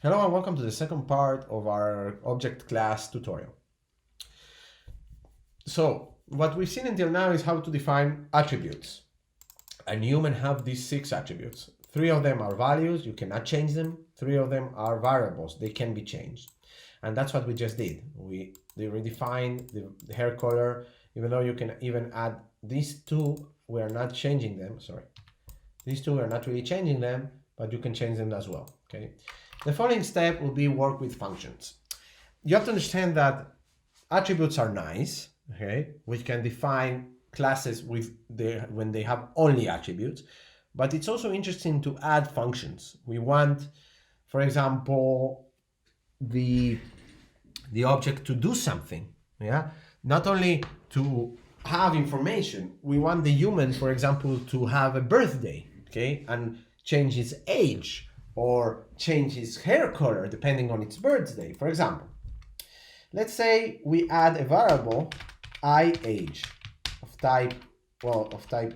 Hello and welcome to the second part of our object class tutorial. So what we've seen until now is how to define attributes. And human have these 6 attributes. 3 of them are values, you cannot change them. 3 of them are variables, they can be changed. And that's what we just did. We redefined the hair color, even though you can even add these 2, we are not changing them, sorry. These 2 are not really changing them, but you can change them as well, okay? The following step will be work with functions. You have to understand that attributes are nice, okay? We can define classes when they have only attributes, but it's also interesting to add functions. We want, for example, the object to do something, yeah? Not only to have information, we want the human, for example, to have a birthday, okay? And change his age, or change his hair color depending on its birthday. For example, let's say we add a variable age of type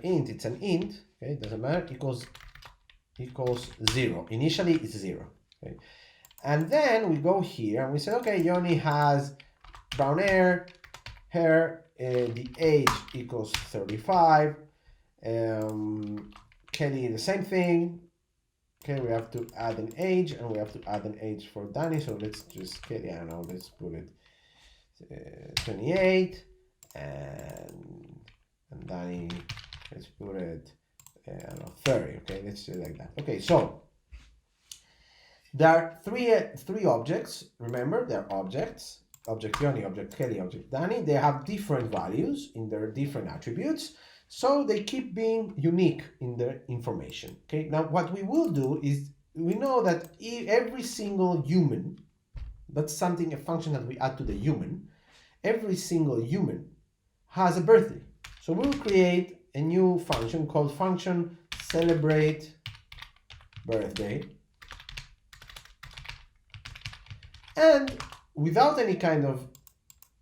int. It's an int, okay, it doesn't matter, equals 0. Initially it's 0, okay? And then we go here and we say, okay, Yoni has brown hair, the age equals 35, Kelly the same thing. Okay, we have to add an age, and we have to add an age for Danny. So let's just get, I don't know, let's put it 28, and Danny, let's put it, I don't know, 30. Okay, let's do it like that. Okay, so there are three objects. Remember, they're objects. Object Yoni, object Kelly, object Danny. They have different values in their different attributes. So they keep being unique in their information. Okay, now what we will do is, we know that every single human, that's something, a function that we add to the human, every single human has a birthday. So we'll create a new function called function celebrate birthday. And without any kind of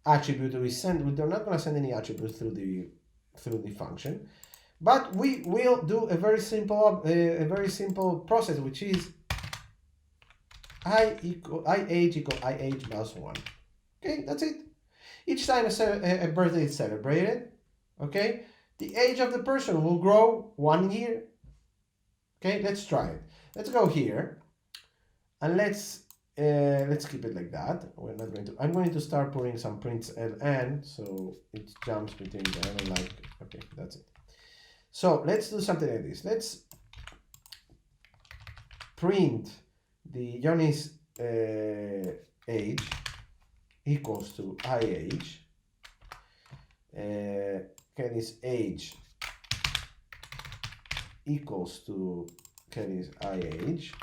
attribute we're not going to send any attributes through the function, but we will do a very simple process, which is age equal age plus 1. Okay, that's it. Each time a birthday is celebrated, okay, the age of the person will grow 1 year. Okay, let's try it. Let's go here and let's keep it like that. We're not going to. I'm going to start putting some prints ln, so it jumps between them and like. Okay, that's it. So let's do something like this. Let's print the Yoni's age equals to age. Kelly's age equals to Kelly's age.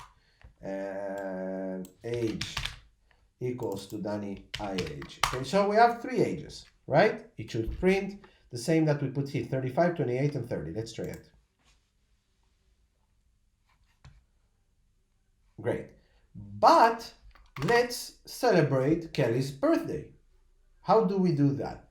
And age equals to Danny age. Okay, so we have 3 ages, right? It should print the same that we put here, 35, 28, and 30. Let's try it. Great. But let's celebrate Kelly's birthday. How do we do that?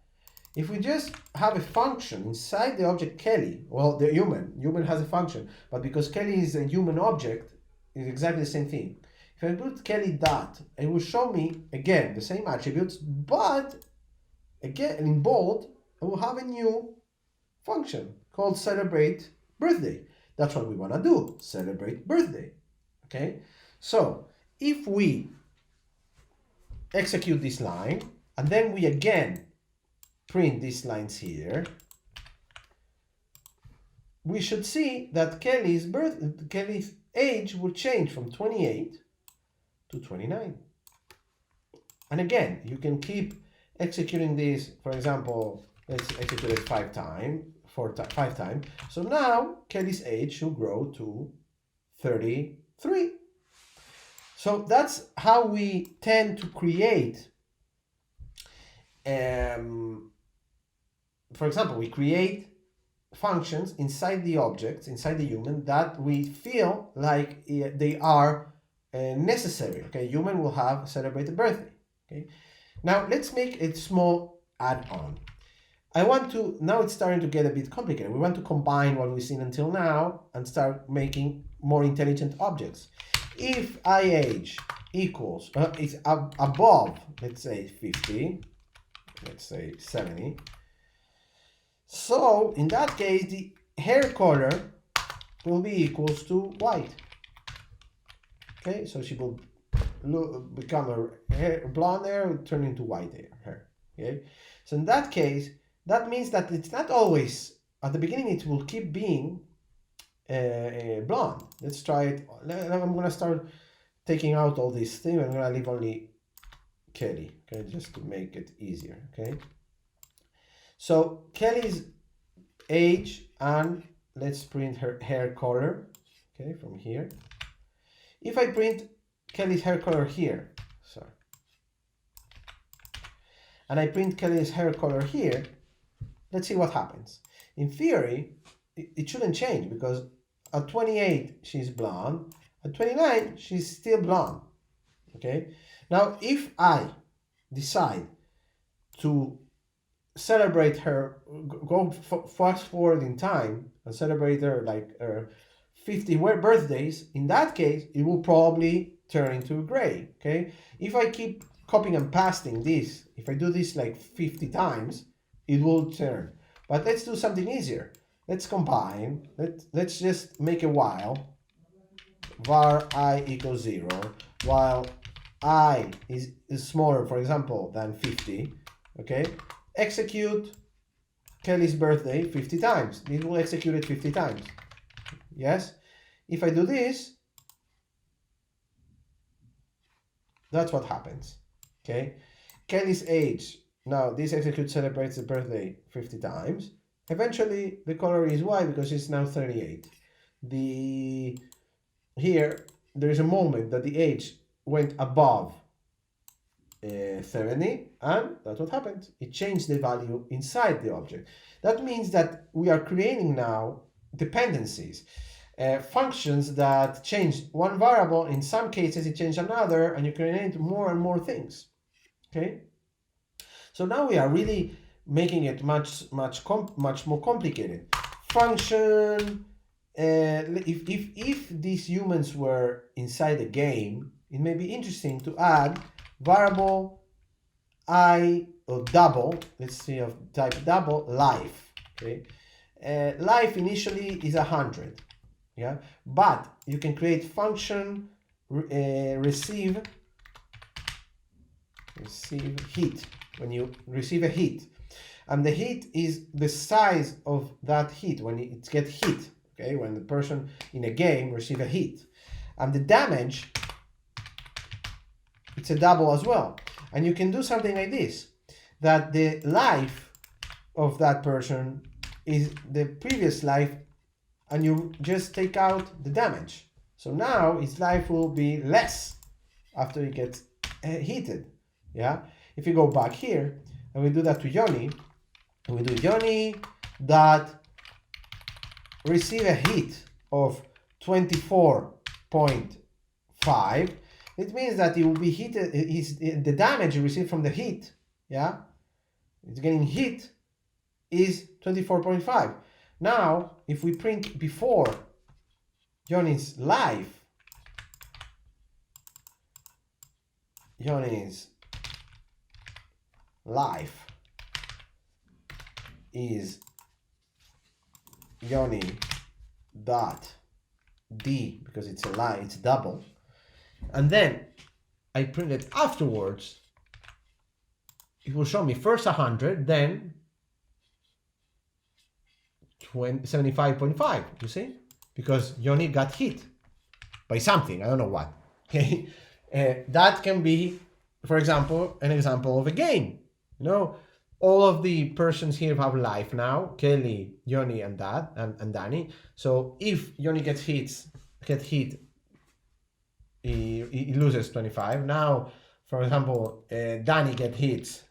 If we just have a function inside the object Kelly, well, the human has a function, but because Kelly is a human object, it's exactly the same thing. If I put Kelly dot, it will show me again the same attributes, but again in bold, I will have a new function called celebrate birthday. That's what we want to do, celebrate birthday. Okay, so if we execute this line and then we again print these lines here, we should see that Kelly's age will change from 28 to 29. And again, you can keep executing this. For example, let's execute it 5 times. So now Kelly's age should grow to 33. So that's how we tend to create. For example, we create functions inside the objects, inside the human, that we feel like they are necessary. Okay, human will have celebrate a birthday. Okay, now let's make a small add-on. I want to, now it's starting to get a bit complicated. We want to combine what we've seen until now and start making more intelligent objects. If age equals, it's above, let's say 50, let's say 70. So in that case, the hair color will be equals to white. Okay, so she will become a blonde hair, turn into white hair. Okay, so in that case, that means that it's not always at the beginning. It will keep being blonde. Let's try it. I'm gonna start taking out all these things. I'm gonna leave only Kelly. Okay, just to make it easier. Okay. So Kelly's age, and let's print her hair color. Okay, from here. If I print Kelly's hair color here, sorry, and I print Kelly's hair color here, let's see what happens. In theory, it shouldn't change because at 28 she's blonde, at 29 she's still blonde. Okay. Now, if I decide to celebrate her, go fast forward in time and celebrate her like 50 birthdays, in that case it will probably turn into gray. Okay, if I keep copying and pasting this, if I do this like 50 times, it will turn. But let's do something easier. Let's combine. Let's just make a while var I equals 0, while I is smaller, for example, than 50. Okay, execute Kelly's birthday 50 times. It will execute it 50 times. Yes, if I do this, that's what happens. Okay, Kelly's age. Now this execute celebrates the birthday 50 times. Eventually the color is white because it's now 38. Here there is a moment that the age went above 70, and that's what happened. It changed the value inside the object. That means that we are creating now dependencies, functions that change one variable. In some cases it changed another, and you create more and more things. Okay, so now we are really making it much more complicated. Function. If these humans were inside a game, it may be interesting to add variable I or double. Let's see of type double life. Okay, life initially is 100. Yeah, but you can create function receive hit when you receive a hit, and the hit is the size of that hit when it gets hit. Okay, when the person in a game receive a hit, and the damage, it's a double as well. And you can do something like this, that the life of that person is the previous life, and you just take out the damage. So now its life will be less after it gets heated. Yeah. If you go back here and we do that to Yoni, and we do Yoni dot receive a hit of 24.5, it means that it will be hit, the damage you receive from the hit, yeah, it's getting hit, is 24.5. Now, if we print before Yoni's life, Yoni's life is Yoni dot D, because it's a line, it's double, and then I print it afterwards, it will show me first 100, then 75.5, you see, because Yoni got hit by something, I don't know what. Okay, that can be, for example, an example of a game. You know, all of the persons here have life now, Kelly, Yoni, and Dad, and Danny. So if Yoni gets hit, he loses 25. Now, for example, Danny get hit,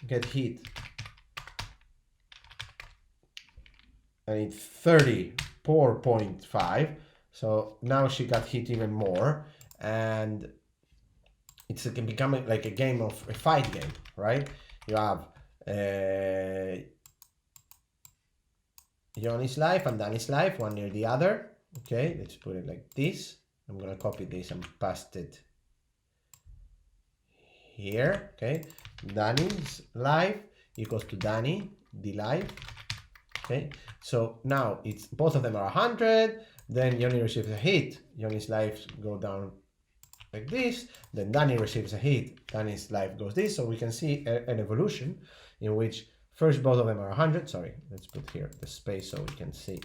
and it's 34.5. So now she got hit even more, and it can become like a game of a fight game, right? You have Yoni's life and Danny's life, one near the other. Okay, let's put it like this. I'm gonna copy this and paste it here, okay? Danny's life equals to Danny, the life, okay? So now it's both of them are 100, then Yoni receives a hit, Yoni's life go down like this, then Danny receives a hit, Danny's life goes this, so we can see an evolution in which first both of them are 100, sorry, let's put here the space so we can see.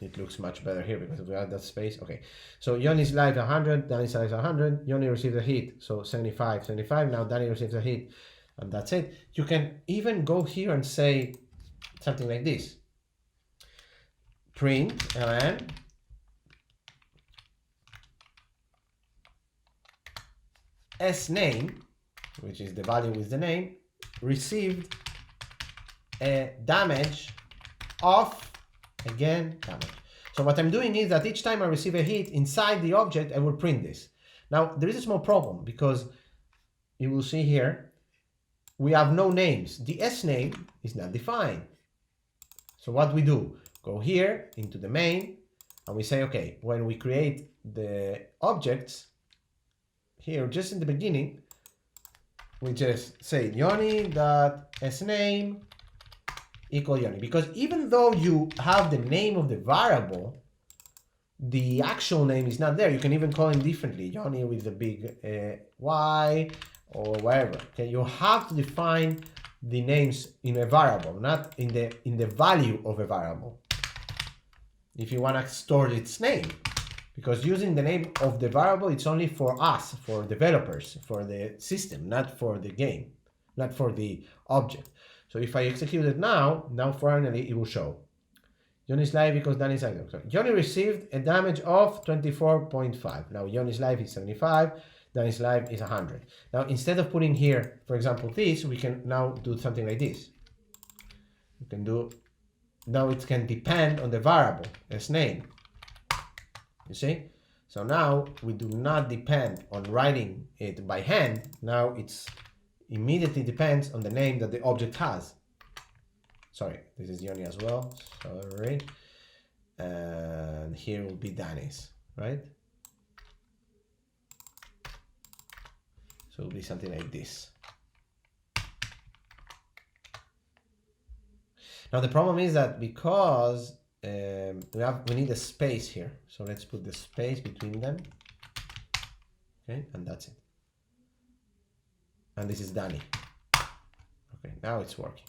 It looks much better here because we have that space. Okay, so Yoni's life 100, Danny's life 100, Yoni receives a hit, so 75, 75, now Danny receives a hit, and that's it. You can even go here and say something like this. Print ln sname, which is the value with the name, received a damage of, again, damage. So what I'm doing is that each time I receive a hit inside the object, I will print this. Now, there is a small problem because you will see here, we have no names. The sname is not defined. So what we do, go here into the main, and we say, okay, when we create the objects, here just in the beginning, we just say Yoni.sname equal Yoni, because even though you have the name of the variable, the actual name is not there. You can even call it differently, Yoni with the big Y or whatever. Okay, you have to define the names in a variable, not in the value of a variable, if you want to store its name, because using the name of the variable, it's only for us, for developers, for the system, not for the game, not for the object. So if I execute it now finally it will show Yoni's life equals Danny's life. So Yoni received a damage of 24.5. Now Yoni's life is 75, Danny's life is 100. Now instead of putting here, for example, this, we can now do something like this. We can do, now it can depend on the variable, its name. You see? So now we do not depend on writing it by hand. Now it's immediately depends on the name that the object has. Sorry, this is Yoni as well, sorry. And here will be Danny's, right? So it will be something like this. Now the problem is that because we need a space here, so let's put the space between them, okay, and that's it. And this is Danny. Okay, now it's working.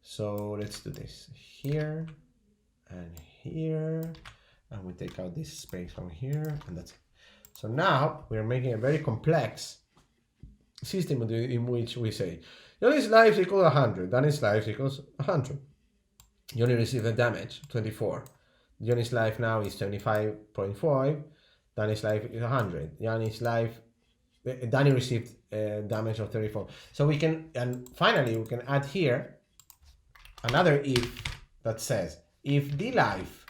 So let's do this here and here, and we take out this space from here, and that's it. So now we're making a very complex system in which we say Yoni's life equals 100, Danny's life equals 100. Yoni received a damage, 24. Yoni's life now is 75.5, Danny's life is 100. Yoni's life, Danny received a damage of 34. So we can, and finally we can add here another if that says if the life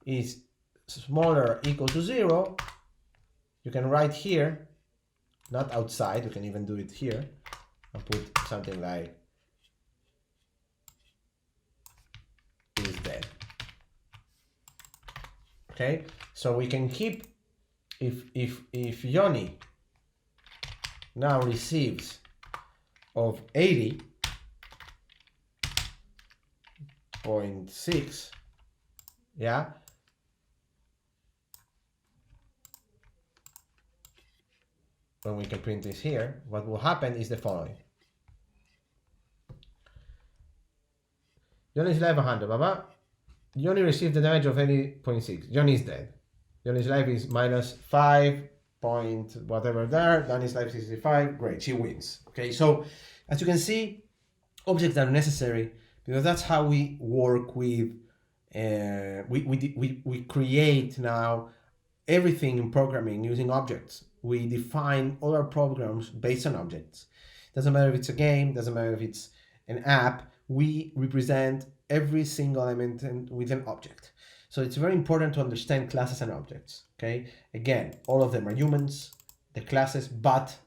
is smaller or equal to 0, you can write here, not outside, you can even do it here and put something like is dead. Okay, so we can keep, if Yoni now receives of 80.6, yeah, when we can print this here, what will happen is the following. Yoni's life 100, baba. Yoni received the damage of 80.6. Yoni is dead. Yoni's life is minus 5 point whatever there. Danny's life is 65. Great, she wins. Okay, so as you can see, objects are necessary because that's how we work with. We create now everything in programming using objects. We define all our programs based on objects. Doesn't matter if it's a game, doesn't matter if it's an app. We represent every single element with an object. So it's very important to understand classes and objects, okay? Again, all of them are humans, the classes, but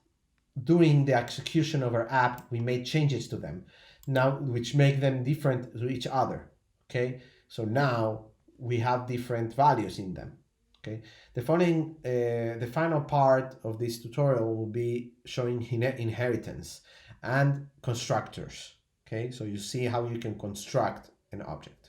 during the execution of our app, we made changes to them now, which make them different to each other, okay? So now we have different values in them, Okay, the final part of this tutorial will be showing inheritance and constructors. Okay, so you see how you can construct an object.